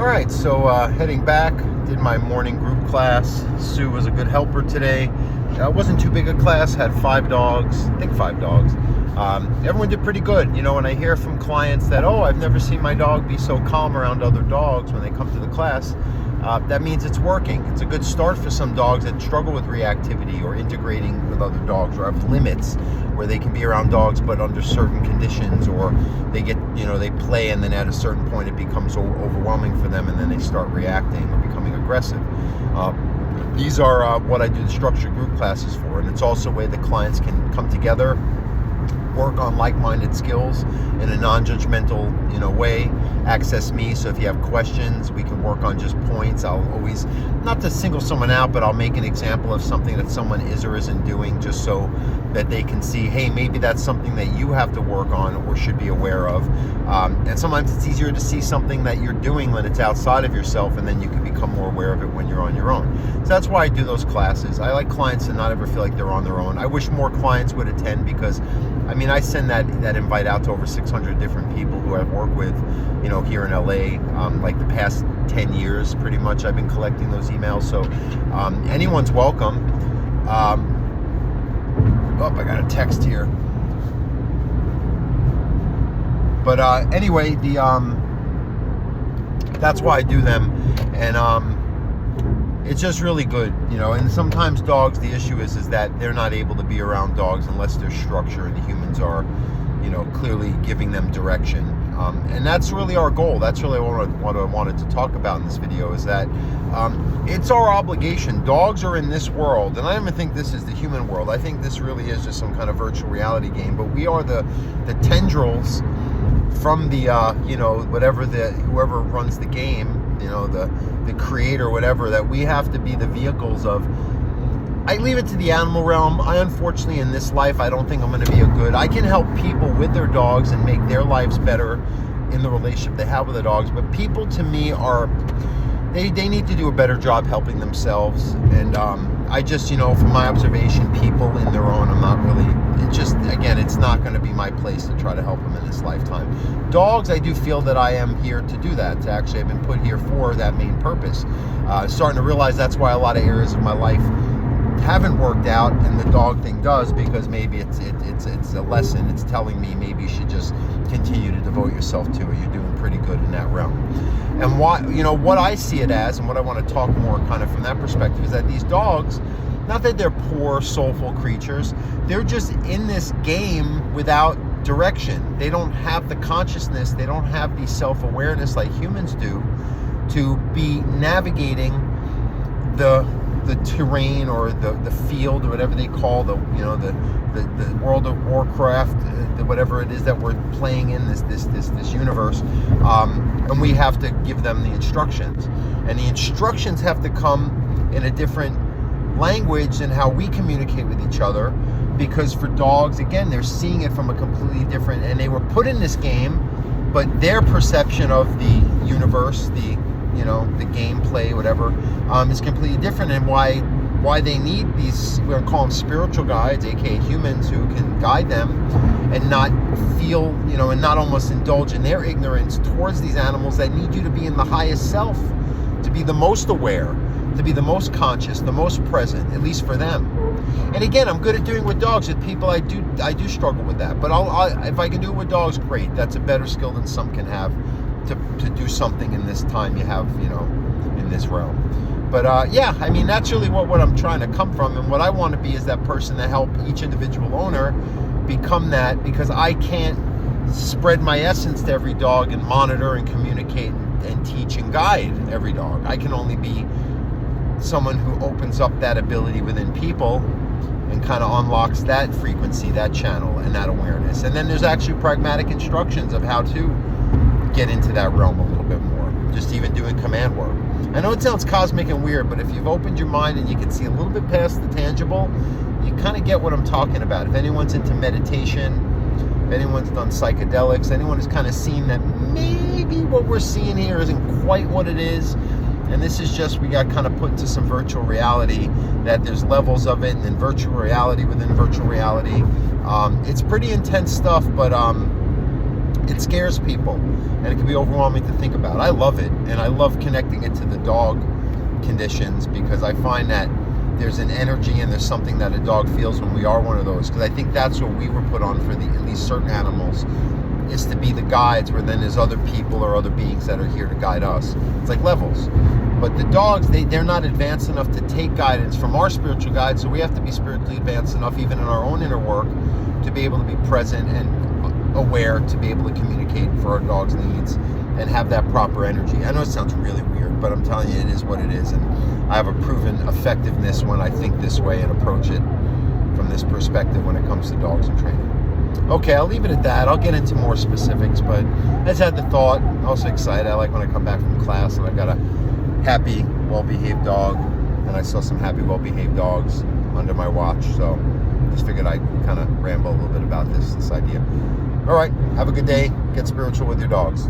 All right, so heading back, did my morning group class. Sue was a good helper today. It wasn't too big a class, had 5 dogs, I think 5 dogs. Everyone did pretty good. You know, when I hear from clients that, oh, I've never seen my dog be so calm around other dogs when they come to the class, that means it's working. It's a good start for some dogs that struggle with reactivity or integrating with other dogs or have limits where they can be around dogs but under certain conditions, or they get, you know, they play and then at a certain point it becomes overwhelming for them and then they start reacting or becoming aggressive. These are what I do the structured group classes for, and it's also a way that clients can come together, work on like-minded skills in a non-judgmental, you know, way. Access me, so if you have questions, we can work on just points. I'll always, not to single someone out, but I'll make an example of something that someone is or isn't doing, just so that they can see, hey, maybe that's something that you have to work on or should be aware of. And sometimes it's easier to see something that you're doing when it's outside of yourself, and then you can become more aware of it when you're on your own. So that's why I do those classes. I like clients to not ever feel like they're on their own. I wish more clients would attend, because I mean, I send that invite out to over 600 different people who I've worked with, you know, here in LA, like the past 10 years, pretty much. I've been collecting those emails, so anyone's welcome. Oh, I got a text here. But anyway, that's why I do them, and it's just really good, you know. And sometimes dogs, the issue is that they're not able to be around dogs unless there's structure and the humans are, you know, clearly giving them direction. And that's really our goal. That's really what I wanted to talk about in this video, is that it's our obligation. Dogs are in this world, and I don't even think this is the human world. I think this really is just some kind of virtual reality game, but we are the tendrils from the, you know, whoever runs the game, you know, the creator, whatever, that we have to be the vehicles of. I leave it to the animal realm. I, unfortunately, in this life, I don't think I'm going to be I can help people with their dogs and make their lives better in the relationship they have with the dogs. But people, to me, they need to do a better job helping themselves. And I just, you know, from my observation, people in their own, I'm not really, again, it's not going to be my place to try to help them in this lifetime. Dogs, I do feel that I am here to do that. Actually, I've been put here for that main purpose. Starting to realize that's why a lot of areas of my life haven't worked out, and the dog thing does, because maybe it's a lesson. It's telling me maybe you should just continue to devote yourself to it. You're doing pretty good in that realm. And what I see it as, and what I want to talk more kind of from that perspective, is that these dogs, not that they're poor, soulful creatures, they're just in this game without direction. They don't have the consciousness, they don't have the self-awareness like humans do to be navigating the terrain or the field, or whatever they call the World of Warcraft, whatever it is that we're playing in this universe, and we have to give them the instructions, and the instructions have to come in a different language than how we communicate with each other, because for dogs, again, they're seeing it from a completely different, and they were put in this game, but their perception of the universe, the gameplay, whatever, is completely different. And why they need these, we're going to call them spiritual guides, aka humans, who can guide them and not feel, you know, and not almost indulge in their ignorance towards these animals that need you to be in the highest self, to be the most aware, to be the most conscious, the most present, at least for them. And again, I'm good at doing with dogs. With people, I do struggle with that, but if I can do it with dogs, great. That's a better skill than some can have, to do something in this time you have, you know, in this realm. But yeah, I mean, that's really what I'm trying to come from, and what I want to be is that person to help each individual owner become that, because I can't spread my essence to every dog and monitor and communicate and teach and guide every dog. I can only be someone who opens up that ability within people and kind of unlocks that frequency, that channel, and that awareness. And then there's actually pragmatic instructions of how to get into that realm a little bit more, just even doing command work. I know it sounds cosmic and weird, but if you've opened your mind and you can see a little bit past the tangible, you kind of get what I'm talking about. If anyone's into meditation, if anyone's done psychedelics, anyone has kind of seen that maybe what we're seeing here isn't quite what it is, and this is just, we got kind of put into some virtual reality, that there's levels of it, and then virtual reality within virtual reality. It's pretty intense stuff, but it scares people, and it can be overwhelming to think about. I love it, and I love connecting it to the dog conditions, because I find that there's an energy and there's something that a dog feels when we are one of those, because I think that's what we were put on for at least certain animals, is to be the guides, where then there's other people or other beings that are here to guide us. It's like levels. But the dogs, they're not advanced enough to take guidance from our spiritual guides, so we have to be spiritually advanced enough, even in our own inner work, to be able to be present and aware, to be able to communicate for our dog's needs and have that proper energy. I know it sounds really weird, but I'm telling you, it is what it is, and I have a proven effectiveness when I think this way and approach it from this perspective when it comes to dogs and training. Okay, I'll leave it at that. I'll get into more specifics, but I just had the thought. I'm also excited. I like when I come back from class and I've got a happy, well-behaved dog, and I saw some happy, well-behaved dogs under my watch, so just figured I'd kind of ramble a little bit about this idea. All right, have a good day. Get spiritual with your dogs.